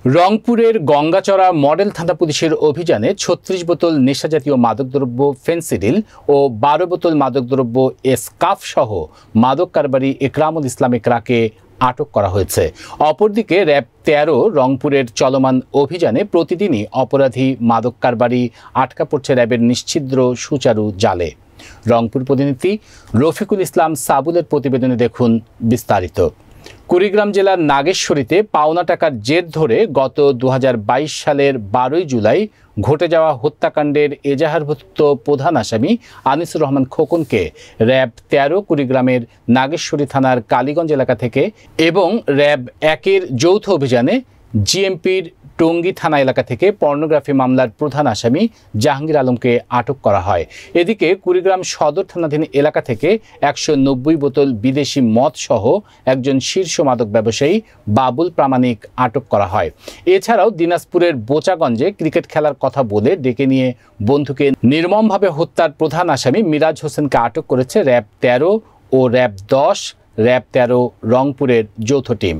রংপুরের গঙ্গাচড়া মডেল থানা পুলিশের অভিযানে ৩৬ বোতল নেশাজাতীয় মাদকদ্রব্য ফেনসিডিল ও ১২ বোতল মাদকদ্রব্য স্কাফ সহ মাদক কারবারি একরামুল ইসলাম একরাকে আটক করা হয়েছে। অপরদিকে র্যাব ১৩ রংপুরের চলমান অভিযানে প্রতিদিনই অপরাধী মাদক কারবারি আটকা পড়ছে র্যাবের নিশ্ছিদ্র সুচারু জালে। রংপুর প্রতিনিধি রফিকুল ইসলাম সাবুলের প্রতিবেদনে দেখুন বিস্তারিত। কুড়িগ্রাম জেলার নাগেশ্বরীতে পাওনা টাকার জের ধরে গত ২০২২ সালের ১২ জুলাই ঘটে যাওয়া হত্যাকাণ্ডের এজাহারভুক্ত প্রধান আসামি আনিসুর রহমান খোকনকে র্যাব ১৩ কুড়িগ্রামের নাগেশ্বরী থানার কালীগঞ্জ এলাকা থেকে এবং র্যাব ১-এর যৌথ অভিযানে জিএমপির টঙ্গী থানা এলাকা থেকে পর্নোগ্রাফি মামলার প্রধান আসামি জাহাঙ্গীর আলমকে আটক করা হয়। এদিকে কুড়িগ্রাম সদর থানাধীন এলাকা থেকে ১৯০ বোতল বিদেশি মদ সহ একজন শীর্ষ মাদক ব্যবসায়ী বাবুল প্রামাণিক আটক করা হয়। এছাড়াও দিনাজপুরের বোচাগঞ্জে ক্রিকেট খেলার কথা বলে ডেকে নিয়ে বন্ধুকে নির্মমভাবে হত্যার প্রধান আসামি মিরাজ হোসেনকে আটক করেছে র্যাব ১৩ ও র্যাব ১০, র্যাব ১৩ রংপুরের যৌথ টিম।